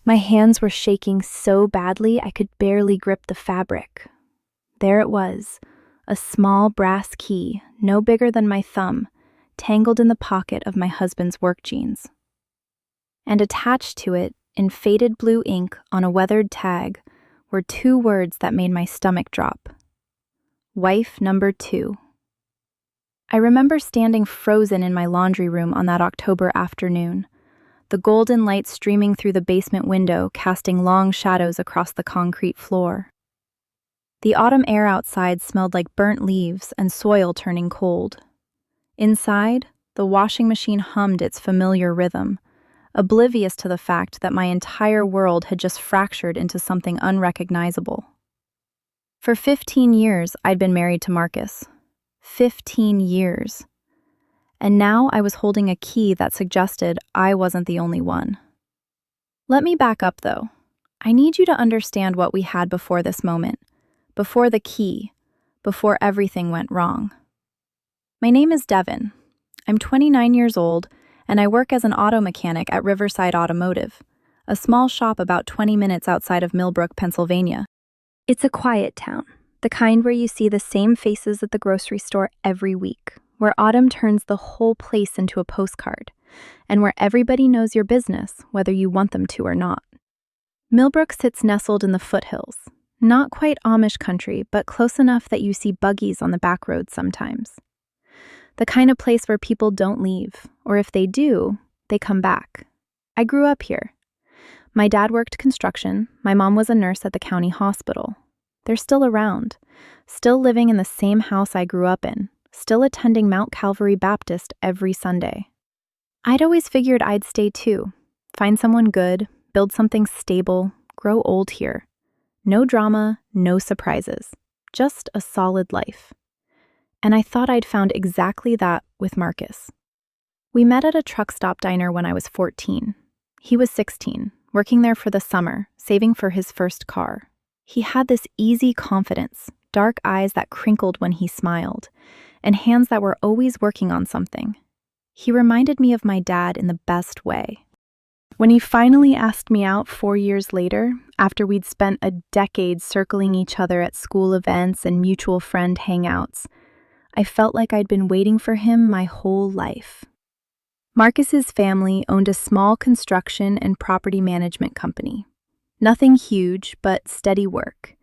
My hands were shaking so badly I could barely grip the fabric. There it was, a small brass key, no bigger than my thumb, tangled in the pocket of my husband's work jeans. And attached to it, in faded blue ink on a weathered tag, were two words that made my stomach drop. Wife number 2. I remember standing frozen in my laundry room on that October afternoon, the golden light streaming through the basement window, casting long shadows across the concrete floor. The autumn air outside smelled like burnt leaves and soil turning cold. Inside, the washing machine hummed its familiar rhythm, oblivious to the fact that my entire world had just fractured into something unrecognizable. For 15 years, I'd been married to Marcus. 15 years. And now I was holding a key that suggested I wasn't the only one. Let me back up, though. I need you to understand what we had before this moment, before the key, before everything went wrong. My name is Devin. I'm 29 years old, and I work as an auto mechanic at Riverside Automotive, a small shop about 20 minutes outside of Millbrook, Pennsylvania. It's a quiet town, the kind where you see the same faces at the grocery store every week, where autumn turns the whole place into a postcard, and where everybody knows your business, whether you want them to or not. Millbrook sits nestled in the foothills, not quite Amish country, but close enough that you see buggies on the back roads sometimes. The kind of place where people don't leave, or if they do, they come back. I grew up here. My dad worked construction, my mom was a nurse at the county hospital. They're still around, still living in the same house I grew up in, still attending Mount Calvary Baptist every Sunday. I'd always figured I'd stay too, find someone good, build something stable, grow old here. No drama, no surprises, just a solid life. And I thought I'd found exactly that with Marcus. We met at a truck stop diner when I was 14. He was 16, working there for the summer, saving for his first car. He had this easy confidence, dark eyes that crinkled when he smiled, and hands that were always working on something. He reminded me of my dad in the best way. When he finally asked me out 4 years later, after we'd spent a decade circling each other at school events and mutual friend hangouts, I felt like I'd been waiting for him my whole life. Marcus's family owned a small construction and property management company. Nothing huge, but steady work.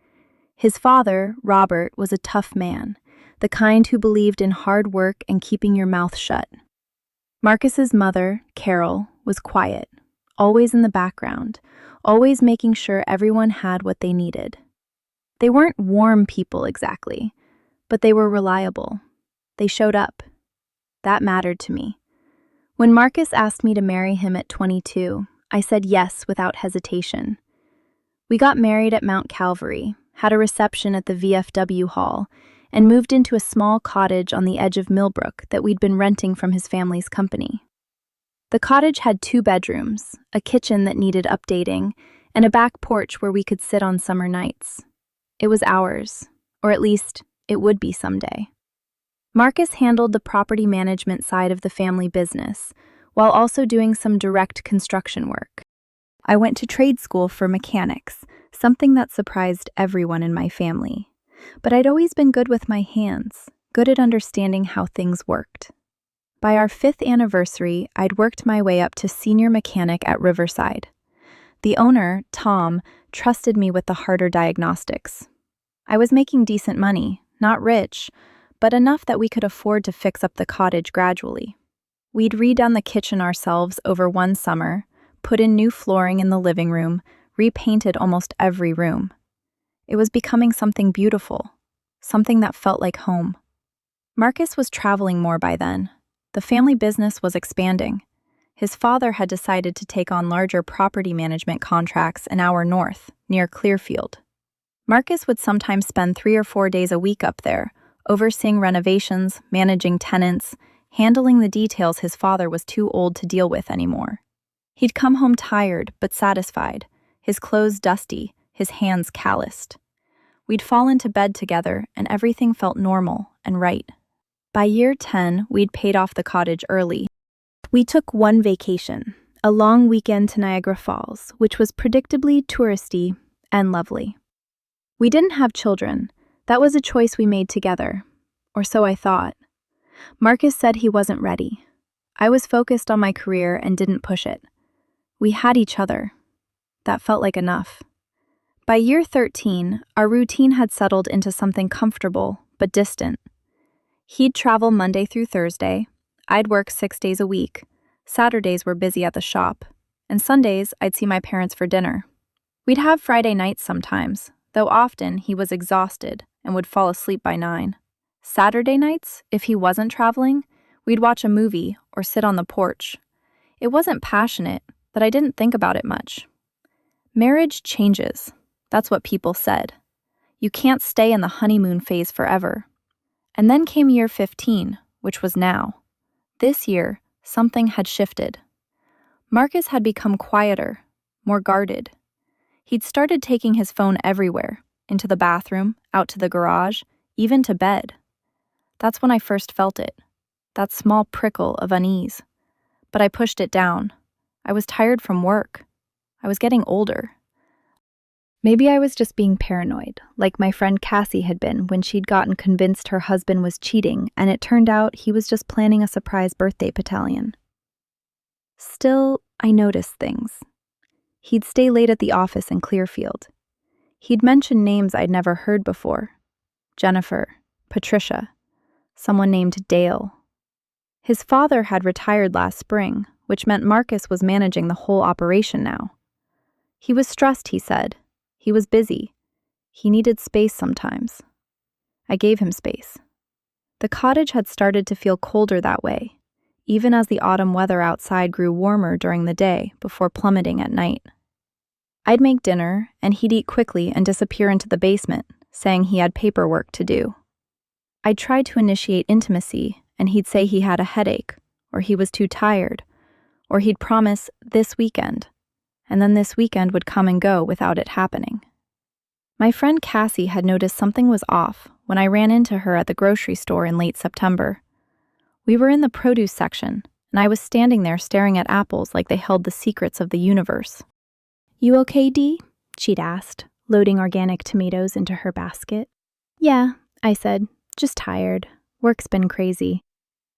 His father, Robert, was a tough man, the kind who believed in hard work and keeping your mouth shut. Marcus's mother, Carol, was quiet, always in the background, always making sure everyone had what they needed. They weren't warm people exactly, but they were reliable. They showed up. That mattered to me. When Marcus asked me to marry him at 22, I said yes without hesitation. We got married at Mount Calvary, had a reception at the VFW Hall, and moved into a small cottage on the edge of Millbrook that we'd been renting from his family's company. The cottage had 2 bedrooms, a kitchen that needed updating, and a back porch where we could sit on summer nights. It was ours, or at least it would be someday. Marcus handled the property management side of the family business, while also doing some direct construction work. I went to trade school for mechanics, something that surprised everyone in my family. But I'd always been good with my hands, good at understanding how things worked. By our 5th anniversary, I'd worked my way up to senior mechanic at Riverside. The owner, Tom, trusted me with the harder diagnostics. I was making decent money, not rich, but enough that we could afford to fix up the cottage gradually. We'd redone the kitchen ourselves over one summer, put in new flooring in the living room, repainted almost every room. It was becoming something beautiful, something that felt like home. Marcus was traveling more by then. The family business was expanding. His father had decided to take on larger property management contracts an hour north, near Clearfield. Marcus would sometimes spend 3 or 4 days a week up there, overseeing renovations, managing tenants, handling the details his father was too old to deal with anymore. He'd come home tired but satisfied, his clothes dusty, his hands calloused. We'd fall into bed together and everything felt normal and right. By year 10, we'd paid off the cottage early. We took one vacation, a long weekend to Niagara Falls, which was predictably touristy and lovely. We didn't have children. That was a choice we made together, or so I thought. Marcus said he wasn't ready. I was focused on my career and didn't push it. We had each other. That felt like enough. By year 13, our routine had settled into something comfortable but distant. He'd travel Monday through Thursday. I'd work 6 days a week. Saturdays were busy at the shop, and Sundays I'd see my parents for dinner. We'd have Friday nights sometimes, though often he was exhausted and would fall asleep by 9. Saturday nights, if he wasn't traveling, we'd watch a movie or sit on the porch. It wasn't passionate, but I didn't think about it much. Marriage changes. That's what people said. You can't stay in the honeymoon phase forever. And then came year 15, which was now. This year, something had shifted. Marcus had become quieter, more guarded. He'd started taking his phone everywhere, into the bathroom, out to the garage, even to bed. That's when I first felt it, that small prickle of unease. But I pushed it down. I was tired from work. I was getting older. Maybe I was just being paranoid, like my friend Cassie had been when she'd gotten convinced her husband was cheating, and it turned out he was just planning a surprise birthday battalion. Still, I noticed things. He'd stay late at the office in Clearfield. He'd mention names I'd never heard before. Jennifer, Patricia, someone named Dale. His father had retired last spring, which meant Marcus was managing the whole operation now. He was stressed, he said. He was busy. He needed space sometimes. I gave him space. The cottage had started to feel colder that way, even as the autumn weather outside grew warmer during the day before plummeting at night. I'd make dinner, and he'd eat quickly and disappear into the basement, saying he had paperwork to do. I'd try to initiate intimacy, and he'd say he had a headache, or he was too tired, or he'd promise this weekend, and then this weekend would come and go without it happening. My friend Cassie had noticed something was off when I ran into her at the grocery store in late September. We were in the produce section, and I was standing there staring at apples like they held the secrets of the universe. "You okay, Dee?" she'd asked, loading organic tomatoes into her basket. "Yeah," I said, "just tired. Work's been crazy."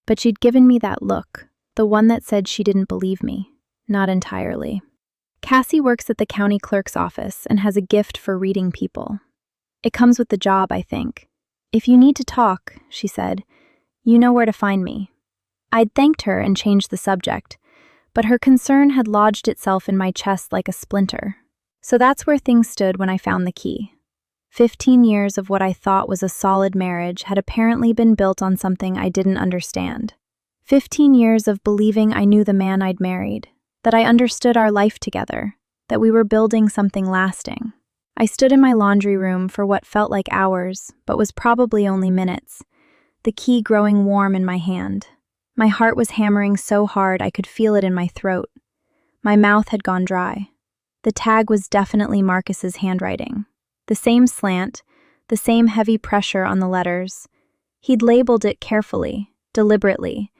But she'd given me that look, the one that said she didn't believe me. Not entirely. Cassie works at the county clerk's office and has a gift for reading people. It comes with the job, I think. "If you need to talk," she said, "you know where to find me." I'd thanked her and changed the subject, but her concern had lodged itself in my chest like a splinter. So that's where things stood when I found the key. 15 years of what I thought was a solid marriage had apparently been built on something I didn't understand. 15 years of believing I knew the man I'd married, that I understood our life together, that we were building something lasting. I stood in my laundry room for what felt like hours, but was probably only minutes, the key growing warm in my hand. My heart was hammering so hard I could feel it in my throat. My mouth had gone dry. The tag was definitely Marcus's handwriting. The same slant, the same heavy pressure on the letters. He'd labeled it carefully, deliberately,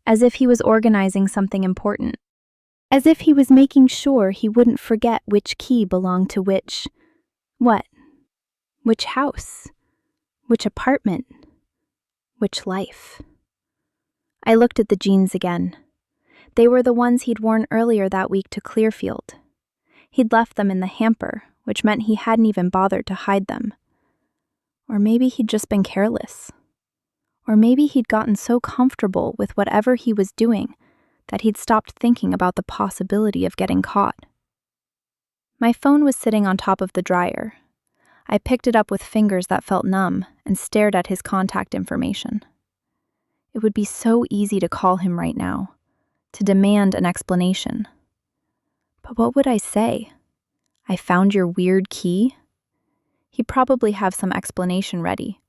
as if he was organizing something important. As if he was making sure he wouldn't forget which key belonged to which. What? Which house? Which apartment? Which life? I looked at the jeans again. They were the ones he'd worn earlier that week to Clearfield. He'd left them in the hamper, which meant he hadn't even bothered to hide them. Or maybe he'd just been careless. Or maybe he'd gotten so comfortable with whatever he was doing that he'd stopped thinking about the possibility of getting caught. My phone was sitting on top of the dryer. I picked it up with fingers that felt numb and stared at his contact information. It would be so easy to call him right now, to demand an explanation. But what would I say? "I found your weird key?" He'd probably have some explanation ready,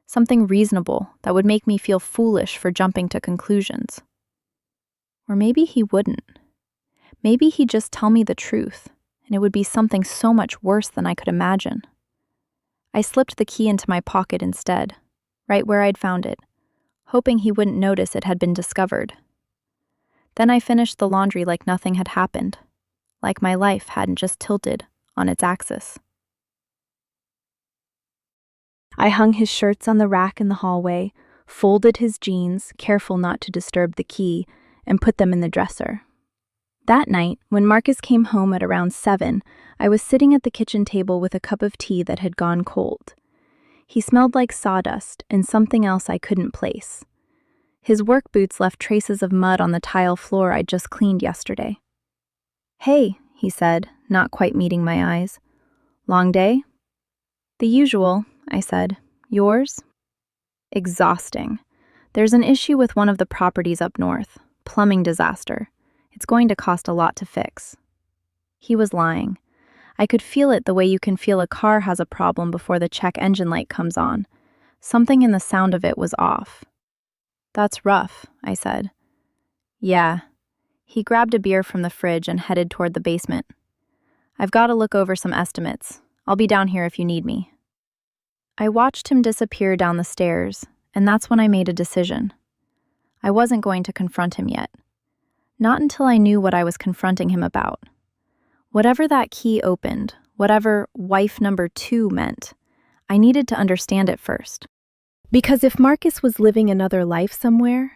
something reasonable that would make me feel foolish for jumping to conclusions. Or maybe he wouldn't. Maybe he'd just tell me the truth, and it would be something so much worse than I could imagine. I slipped the key into my pocket instead, right where I'd found it, hoping he wouldn't notice it had been discovered. Then I finished the laundry like nothing had happened, like my life hadn't just tilted on its axis. I hung his shirts on the rack in the hallway, folded his jeans, careful not to disturb the key, and put them in the dresser. That night, when Marcus came home at around 7, I was sitting at the kitchen table with a cup of tea that had gone cold. He smelled like sawdust and something else I couldn't place. His work boots left traces of mud on the tile floor I'd just cleaned yesterday. "Hey," he said, not quite meeting my eyes. "Long day?" "The usual," I said. "Yours?" "Exhausting. There's an issue with one of the properties up north. Plumbing disaster. It's going to cost a lot to fix." He was lying. I could feel it the way you can feel a car has a problem before the check engine light comes on. Something in the sound of it was off. "That's rough," I said. "Yeah." He grabbed a beer from the fridge and headed toward the basement. "I've got to look over some estimates. I'll be down here if you need me." I watched him disappear down the stairs, and that's when I made a decision. I wasn't going to confront him yet. Not until I knew what I was confronting him about. Whatever that key opened, whatever wife number 2 meant, I needed to understand it first. Because if Marcus was living another life somewhere,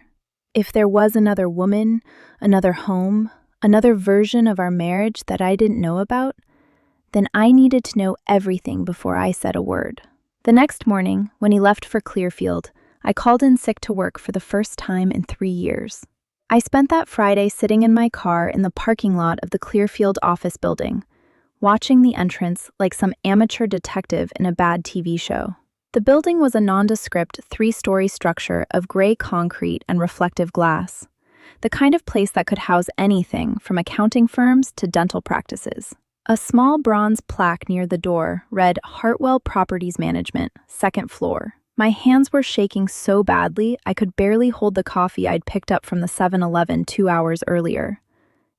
if there was another woman, another home, another version of our marriage that I didn't know about, then I needed to know everything before I said a word. The next morning, when he left for Clearfield, I called in sick to work for the first time in 3 years. I spent that Friday sitting in my car in the parking lot of the Clearfield office building, watching the entrance like some amateur detective in a bad TV show. The building was a nondescript 3-story structure of gray concrete and reflective glass, the kind of place that could house anything from accounting firms to dental practices. A small bronze plaque near the door read Hartwell Properties Management, 2nd floor. My hands were shaking so badly I could barely hold the coffee I'd picked up from the 7-Eleven 2 hours earlier.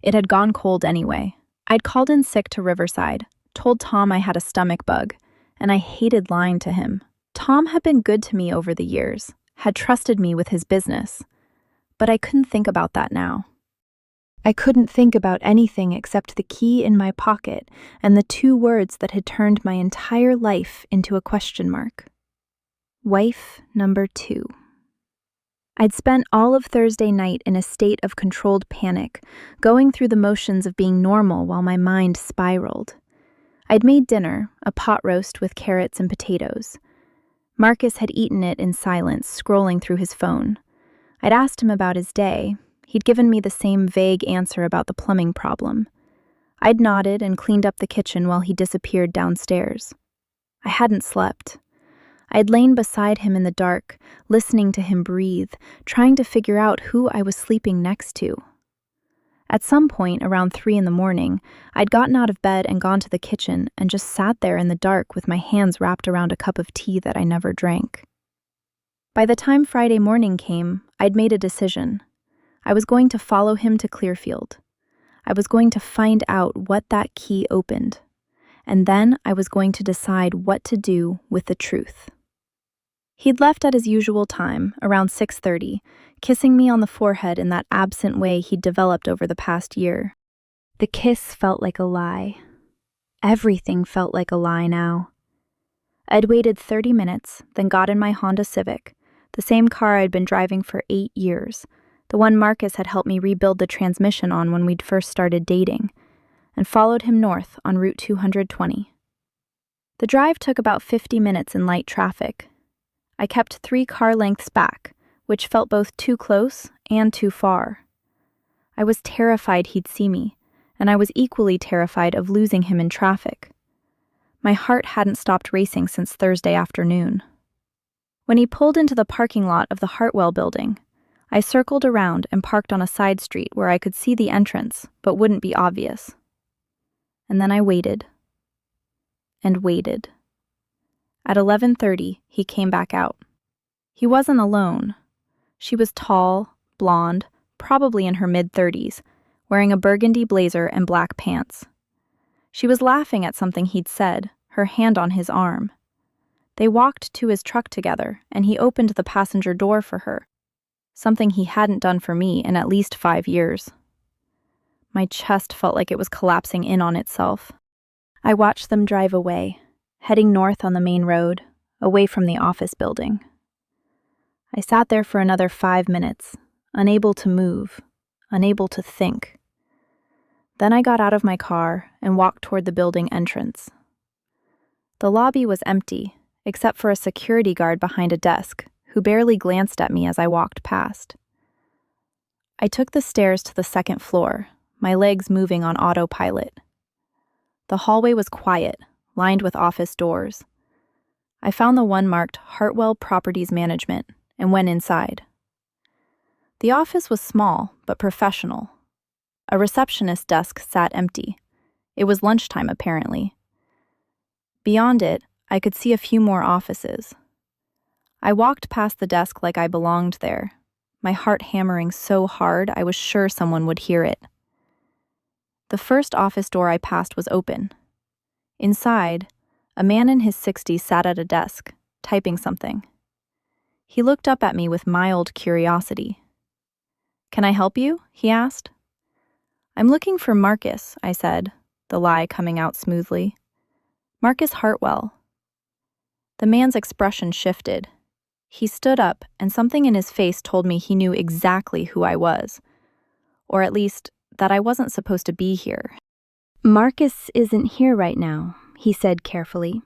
It had gone cold anyway. I'd called in sick to Riverside, told Tom I had a stomach bug, and I hated lying to him. Tom had been good to me over the years, had trusted me with his business, but I couldn't think about that now. I couldn't think about anything except the key in my pocket and the 2 words that had turned my entire life into a question mark. Wife number 2. I'd spent all of Thursday night in a state of controlled panic, going through the motions of being normal while my mind spiraled. I'd made dinner, a pot roast with carrots and potatoes. Marcus had eaten it in silence, scrolling through his phone. I'd asked him about his day. He'd given me the same vague answer about the plumbing problem. I'd nodded and cleaned up the kitchen while he disappeared downstairs. I hadn't slept. I'd lain beside him in the dark, listening to him breathe, trying to figure out who I was sleeping next to. At some point, around 3 in the morning, I'd gotten out of bed and gone to the kitchen and just sat there in the dark with my hands wrapped around a cup of tea that I never drank. By the time Friday morning came, I'd made a decision. I was going to follow him to Clearfield. I was going to find out what that key opened. And then I was going to decide what to do with the truth. He'd left at his usual time, around 6:30, kissing me on the forehead in that absent way he'd developed over the past year. The kiss felt like a lie. Everything felt like a lie now. I'd waited 30 minutes, then got in my Honda Civic, the same car I'd been driving for 8 years, the one Marcus had helped me rebuild the transmission on when we'd first started dating, and followed him north on Route 220. The drive took about 50 minutes in light traffic. I kept 3 car lengths back, which felt both too close and too far. I was terrified he'd see me, and I was equally terrified of losing him in traffic. My heart hadn't stopped racing since Thursday afternoon. When he pulled into the parking lot of the Hartwell building, I circled around and parked on a side street where I could see the entrance but wouldn't be obvious. And then I waited. And waited. At 11:30, he came back out. He wasn't alone. She was tall, blonde, probably in her mid-30s, wearing a burgundy blazer and black pants. She was laughing at something he'd said, her hand on his arm. They walked to his truck together, and he opened the passenger door for her. something he hadn't done for me in at least 5 years. My chest felt like it was collapsing in on itself. I watched them drive away, heading north on the main road, away from the office building. I sat there for another 5 minutes, unable to move, unable to think. Then I got out of my car and walked toward the building entrance. The lobby was empty, except for a security guard behind a desk, who barely glanced at me as I walked past. I took the stairs to the second floor, my legs moving on autopilot. The hallway was quiet, lined with office doors. I found the one marked Hartwell Properties Management and went inside. The office was small but professional. A receptionist desk sat empty. It was lunchtime, apparently. Beyond it, I could see a few more offices. I walked past the desk like I belonged there, my heart hammering so hard I was sure someone would hear it. The first office door I passed was open. Inside, a man in his 60s sat at a desk, typing something. He looked up at me with mild curiosity. "Can I help you?" he asked. "I'm looking for Marcus," I said, the lie coming out smoothly. "Marcus Hartwell." The man's expression shifted. He stood up, and something in his face told me he knew exactly who I was. Or at least, that I wasn't supposed to be here. "Marcus isn't here right now," he said carefully.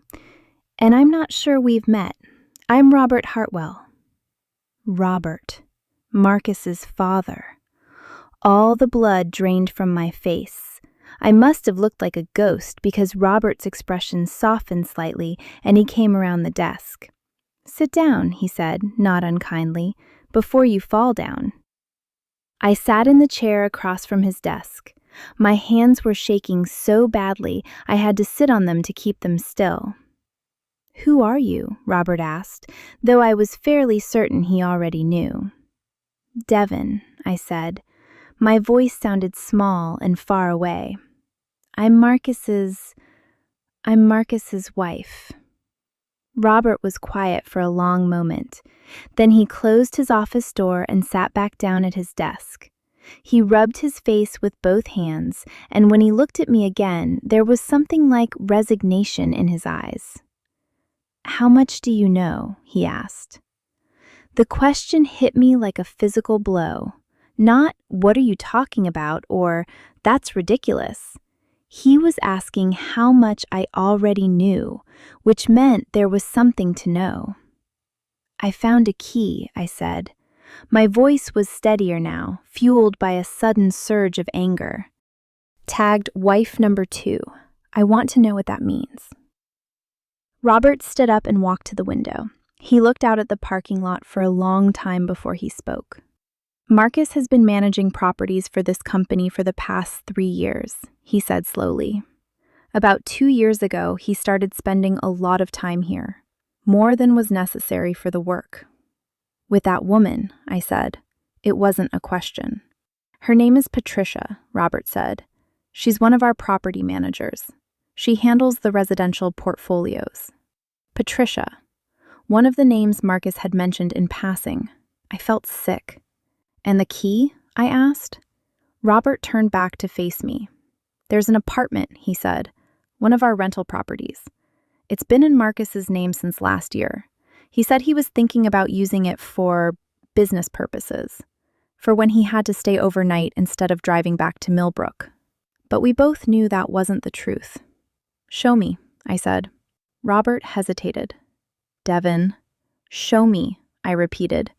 "And I'm not sure we've met. I'm Robert Hartwell." Robert, Marcus's father. All the blood drained from my face. I must have looked like a ghost because Robert's expression softened slightly and he came around the desk. "Sit down," he said, not unkindly, "before you fall down." I sat in the chair across from his desk. My hands were shaking so badly I had to sit on them to keep them still. "Who are you?" Robert asked, though I was fairly certain he already knew. "Devin," I said. My voice sounded small and far away. I'm Marcus's wife." Robert was quiet for a long moment. Then he closed his office door and sat back down at his desk. He rubbed his face with both hands, and when he looked at me again, there was something like resignation in his eyes. "How much do you know?" he asked. The question hit me like a physical blow. Not, "What are you talking about?" or "That's ridiculous." He was asking how much I already knew, which meant there was something to know. "I found a key," I said. My voice was steadier now, fueled by a sudden surge of anger. "Tagged wife number 2. I want to know what that means." Robert stood up and walked to the window. He looked out at the parking lot for a long time before he spoke. "Marcus has been managing properties for this company for the past 3 years," he said slowly. "About 2 years ago, he started spending a lot of time here, more than was necessary for the work." "With that woman," I said. It wasn't a question. "Her name is Patricia," Robert said. "She's one of our property managers. She handles the residential portfolios." Patricia. One of the names Marcus had mentioned in passing. I felt sick. "And the key?" I asked. Robert turned back to face me. "There's an apartment," he said. "One of our rental properties. It's been in Marcus's name since last year. He said he was thinking about using it for business purposes, for when he had to stay overnight instead of driving back to Millbrook. But we both knew that wasn't the truth." "Show me," I said. Robert hesitated. "Devin." "Show me," I repeated.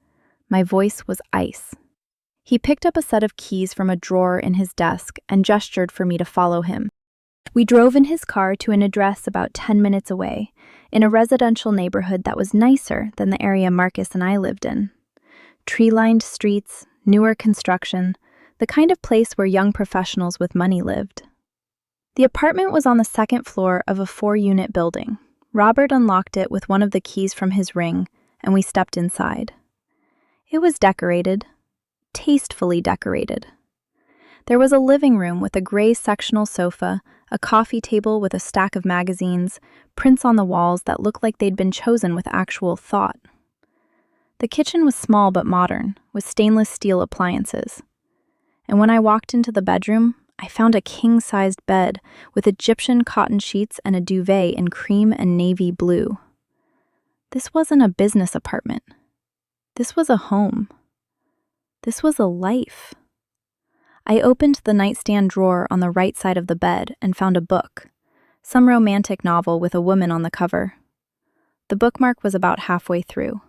My voice was ice. He picked up a set of keys from a drawer in his desk and gestured for me to follow him. We drove in his car to an address about 10 minutes away, in a residential neighborhood that was nicer than the area Marcus and I lived in. Tree-lined streets, newer construction, the kind of place where young professionals with money lived. The apartment was on the second floor of a 4-unit building. Robert unlocked it with one of the keys from his ring, and we stepped inside. It was decorated. Tastefully decorated. There was a living room with a gray sectional sofa, a coffee table with a stack of magazines, prints on the walls that looked like they'd been chosen with actual thought. The kitchen was small but modern, with stainless steel appliances. And when I walked into the bedroom, I found a king-sized bed with Egyptian cotton sheets and a duvet in cream and navy blue. This wasn't a business apartment. This was a home. This was a life. I opened the nightstand drawer on the right side of the bed and found a book, some romantic novel with a woman on the cover. The bookmark was about halfway through.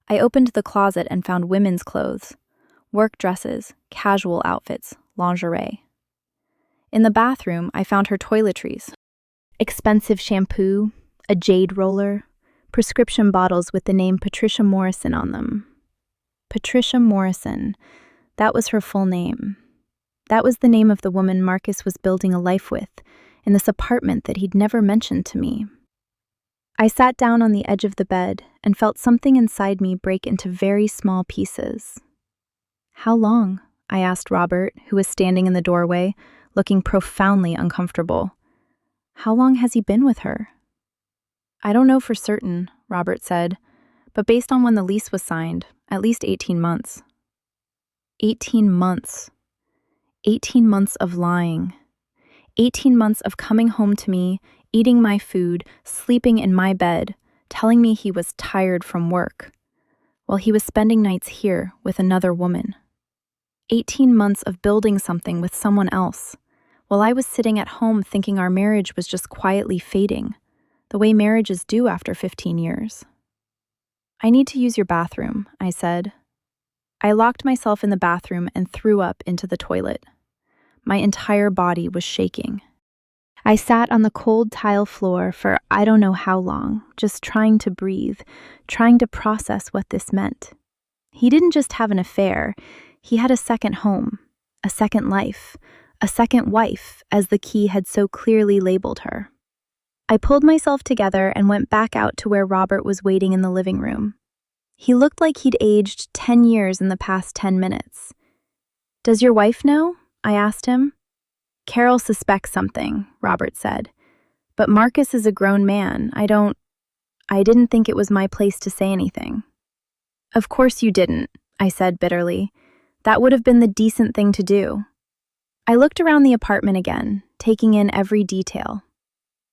I opened the closet and found women's clothes, work dresses, casual outfits, lingerie. In the bathroom, I found her toiletries, expensive shampoo, a jade roller, prescription bottles with the name Patricia Morrison on them. Patricia Morrison, that was her full name. That was the name of the woman Marcus was building a life with in this apartment that he'd never mentioned to me. I sat down on the edge of the bed and felt something inside me break into very small pieces. "How long?" I asked Robert, who was standing in the doorway, looking profoundly uncomfortable. "How long has he been with her?" "I don't know for certain," Robert said, "but based on when the lease was signed, at least 18 months. 18 months. 18 months of lying. 18 months of coming home to me, eating my food, sleeping in my bed, telling me he was tired from work, while he was spending nights here with another woman. 18 months of building something with someone else, while I was sitting at home thinking our marriage was just quietly fading, the way marriages do after 15 years. "I need to use your bathroom," I said. I locked myself in the bathroom and threw up into the toilet. My entire body was shaking. I sat on the cold tile floor for I don't know how long, just trying to breathe, trying to process what this meant. He didn't just have an affair, he had a second home, a second life, a second wife, as the key had so clearly labeled her. I pulled myself together and went back out to where Robert was waiting in the living room. He looked like he'd aged 10 years in the past 10 minutes. "Does your wife know?" I asked him. "Carol suspects something," Robert said. "But Marcus is a grown man. I didn't think it was my place to say anything." "Of course you didn't," I said bitterly. "That would have been the decent thing to do." I looked around the apartment again, taking in every detail.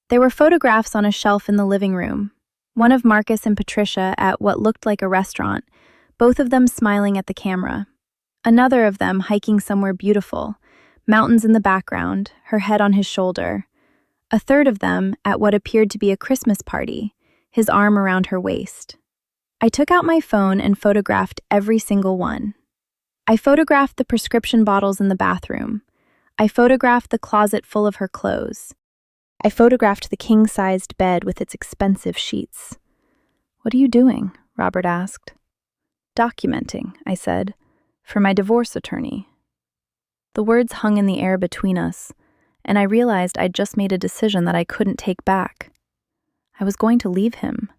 There were photographs on a shelf in the living room, one of Marcus and Patricia at what looked like a restaurant, both of them smiling at the camera. Another of them hiking somewhere beautiful, mountains in the background, her head on his shoulder. A third of them at what appeared to be a Christmas party, his arm around her waist. I took out my phone and photographed every single one. I photographed the prescription bottles in the bathroom. I photographed the closet full of her clothes. I photographed the king-sized bed with its expensive sheets. "What are you doing?" Robert asked. "Documenting," I said, "for my divorce attorney." The words hung in the air between us, and I realized I'd just made a decision that I couldn't take back. I was going to leave him.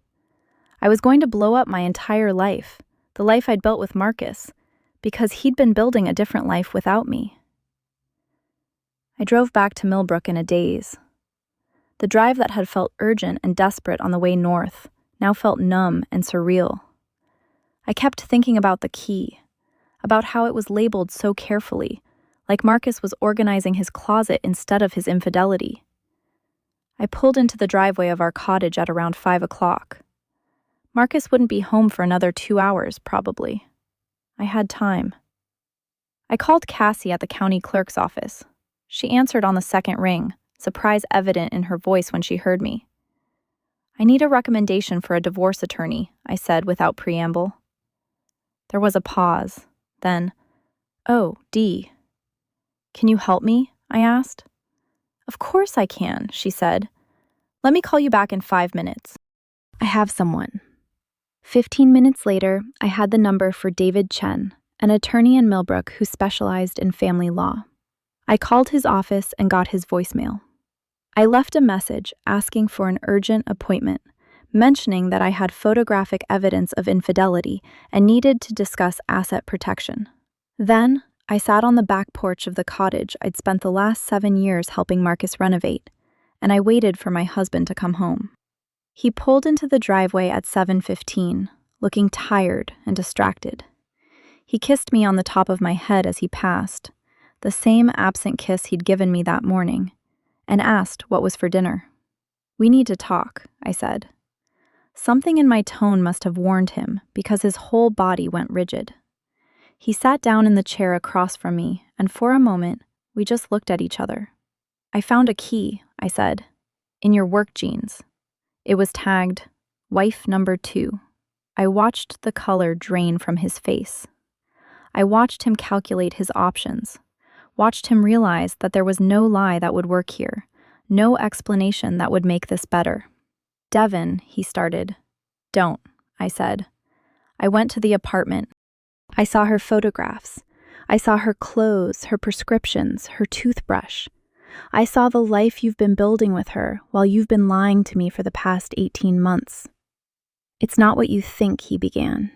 I was going to blow up my entire life, the life I'd built with Marcus, because he'd been building a different life without me. I drove back to Millbrook in a daze. The drive that had felt urgent and desperate on the way north now felt numb and surreal. I kept thinking about the key, about how it was labeled so carefully, like Marcus was organizing his closet instead of his infidelity. I pulled into the driveway of our cottage at around 5 o'clock. Marcus wouldn't be home for another 2 hours, probably. I had time. I called Cassie at the county clerk's office. She answered on the second ring, surprise evident in her voice when she heard me. "I need a recommendation for a divorce attorney," I said without preamble. There was a pause. Then, "Oh, Dee. Can you help me?" I asked. "Of course I can," she said. "Let me call you back in 5 minutes. I have someone." 15 minutes later, I had the number for David Chen, an attorney in Millbrook who specialized in family law. I called his office and got his voicemail. I left a message asking for an urgent appointment, mentioning that I had photographic evidence of infidelity and needed to discuss asset protection. Then, I sat on the back porch of the cottage I'd spent the last 7 years helping Marcus renovate, and I waited for my husband to come home. He pulled into the driveway at 7:15, looking tired and distracted. He kissed me on the top of my head as he passed, the same absent kiss he'd given me that morning, and asked what was for dinner. "We need to talk," I said. Something in my tone must have warned him because his whole body went rigid. He sat down in the chair across from me, and for a moment, we just looked at each other. "I found a key," I said, "in your work jeans." It was tagged, "Wife number 2. I watched the color drain from his face. I watched him calculate his options, watched him realize that there was no lie that would work here, no explanation that would make this better. "Devin," he started. "Don't," I said. I went to the apartment. I saw her photographs. I saw her clothes, her prescriptions, her toothbrush. I saw the life you've been building with her while you've been lying to me for the past 18 months. "It's not what you think," he began.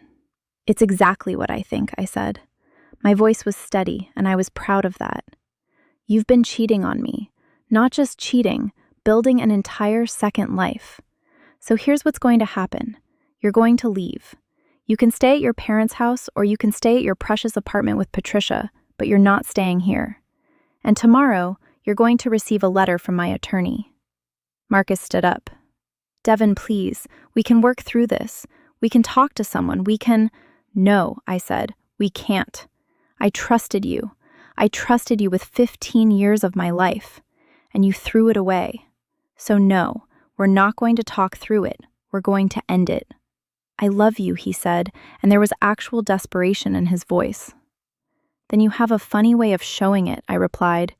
"It's exactly what I think," I said. My voice was steady, and I was proud of that. "You've been cheating on me. Not just cheating, building an entire second life. So here's what's going to happen. You're going to leave. You can stay at your parents' house or you can stay at your precious apartment with Patricia, but you're not staying here. And tomorrow, you're going to receive a letter from my attorney." Marcus stood up. "Devin, please, we can work through this. We can talk to someone. We can—" "No," I said, "we can't. I trusted you. I trusted you with 15 years of my life, and you threw it away. So no, we're not going to talk through it. We're going to end it." "I love you," he said, and there was actual desperation in his voice. "Then you have a funny way of showing it," I replied.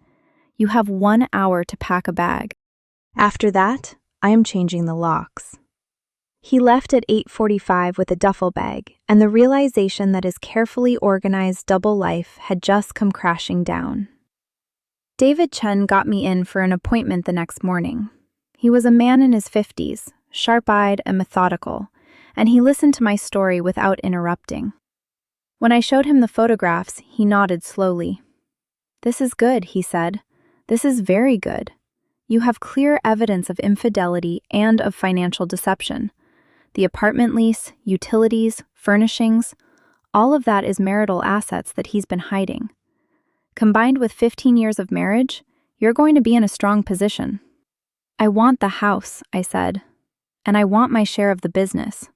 "You have 1 hour to pack a bag. After that, I am changing the locks." He left at 8:45 with a duffel bag, and the realization that his carefully organized double life had just come crashing down. David Chen got me in for an appointment the next morning. He was a man in his 50s, sharp-eyed and methodical, and he listened to my story without interrupting. When I showed him the photographs, he nodded slowly. "This is good," he said. "This is very good. You have clear evidence of infidelity and of financial deception. The apartment lease, utilities, furnishings, all of that is marital assets that he's been hiding. Combined with 15 years of marriage, you're going to be in a strong position." "I want the house," I said, "and I want my share of the business.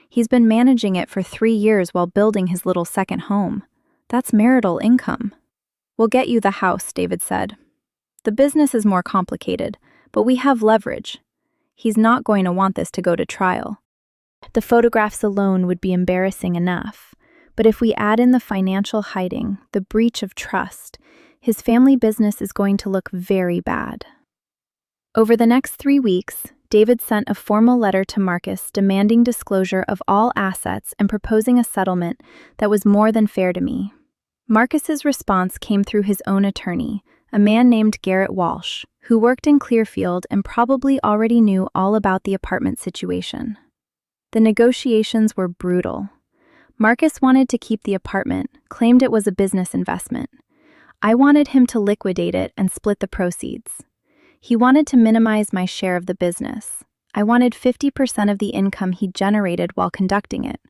He's been managing it for 3 years while building his little second home. That's marital income." "We'll get you the house," David said. "The business is more complicated, but we have leverage. He's not going to want this to go to trial. The photographs alone would be embarrassing enough, but if we add in the financial hiding, the breach of trust, his family business is going to look very bad." Over the next 3 weeks, David sent a formal letter to Marcus demanding disclosure of all assets and proposing a settlement that was more than fair to me. Marcus's response came through his own attorney, a man named Garrett Walsh, who worked in Clearfield and probably already knew all about the apartment situation. The negotiations were brutal. Marcus wanted to keep the apartment, claimed it was a business investment. I wanted him to liquidate it and split the proceeds. He wanted to minimize my share of the business. I wanted 50% of the income he generated while conducting it.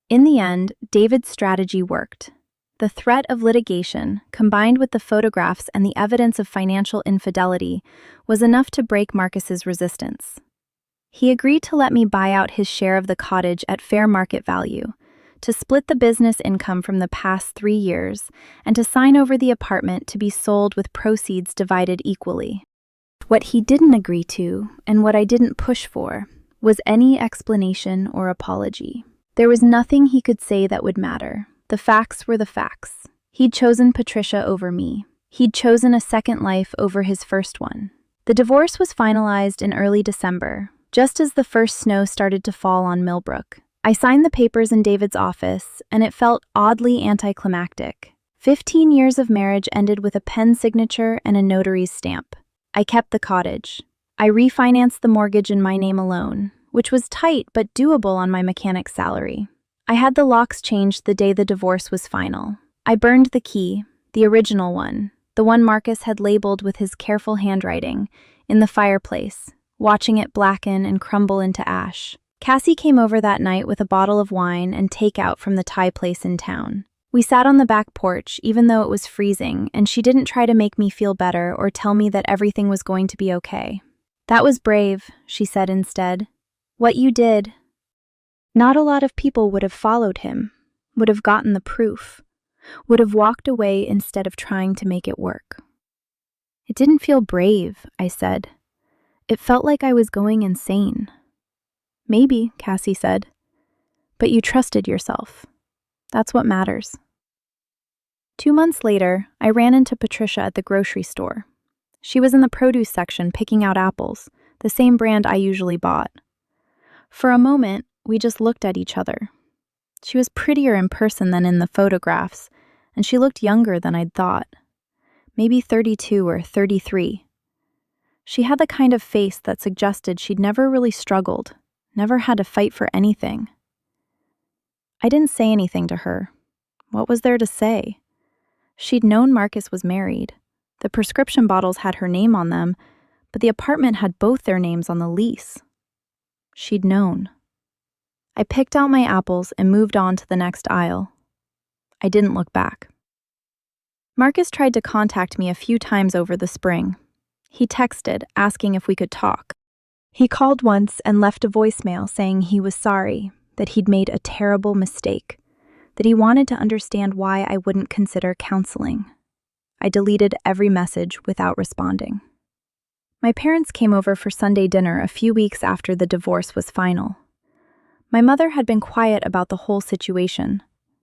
In the end, David's strategy worked. The threat of litigation, combined with the photographs and the evidence of financial infidelity, was enough to break Marcus's resistance. He agreed to let me buy out his share of the cottage at fair market value, to split the business income from the past 3 years, and to sign over the apartment to be sold with proceeds divided equally. What he didn't agree to, and what I didn't push for, was any explanation or apology. There was nothing he could say that would matter. The facts were the facts. He'd chosen Patricia over me. He'd chosen a second life over his first one. The divorce was finalized in early December, just as the first snow started to fall on Millbrook. I signed the papers in David's office, and it felt oddly anticlimactic. 15 years of marriage ended with a pen signature and a notary's stamp. I kept the cottage. I refinanced the mortgage in my name alone, which was tight but doable on my mechanic's salary. I had the locks changed the day the divorce was final. I burned the key, the original one, the one Marcus had labeled with his careful handwriting, in the fireplace, watching it blacken and crumble into ash. Cassie came over that night with a bottle of wine and takeout from the Thai place in town. We sat on the back porch, even though it was freezing, and she didn't try to make me feel better or tell me that everything was going to be okay. "That was brave," she said instead. "What you did." Not a lot of people would have followed him, would have gotten the proof, would have walked away instead of trying to make it work. "It didn't feel brave," I said. "It felt like I was going insane." "Maybe," Cassie said. "But you trusted yourself. That's what matters." 2 months later, I ran into Patricia at the grocery store. She was in the produce section picking out apples, the same brand I usually bought. For a moment, we just looked at each other. She was prettier in person than in the photographs, and she looked younger than I'd thought. Maybe 32 or 33. She had the kind of face that suggested she'd never really struggled, never had to fight for anything. I didn't say anything to her. What was there to say? She'd known Marcus was married. The prescription bottles had her name on them, but the apartment had both their names on the lease. She'd known. I picked out my apples and moved on to the next aisle. I didn't look back. Marcus tried to contact me a few times over the spring. He texted, asking if we could talk. He called once and left a voicemail saying he was sorry, that he'd made a terrible mistake, that he wanted to understand why I wouldn't consider counseling. I deleted every message without responding. My parents came over for Sunday dinner a few weeks after the divorce was final. My mother had been quiet about the whole situation,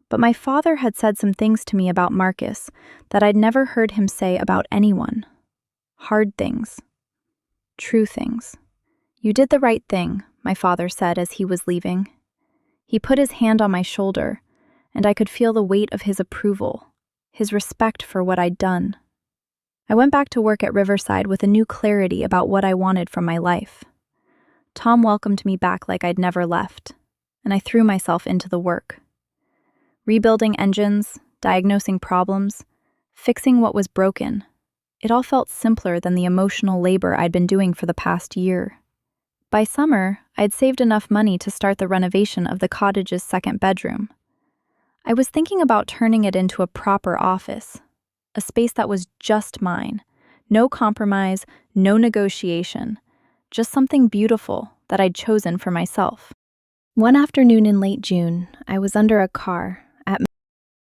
but my father had said some things to me about Marcus that I'd never heard him say about anyone. Hard things. True things. "You did the right thing," my father said as he was leaving. He put his hand on my shoulder, and I could feel the weight of his approval, his respect for what I'd done. I went back to work at Riverside with a new clarity about what I wanted from my life. Tom welcomed me back like I'd never left, and I threw myself into the work. Rebuilding engines, diagnosing problems, fixing what was broken. It all felt simpler than the emotional labor I'd been doing for the past year. By summer, I'd saved enough money to start the renovation of the cottage's second bedroom. I was thinking about turning it into a proper office, a space that was just mine. No compromise, no negotiation, just something beautiful that I'd chosen for myself. One afternoon in late June, I was under a car,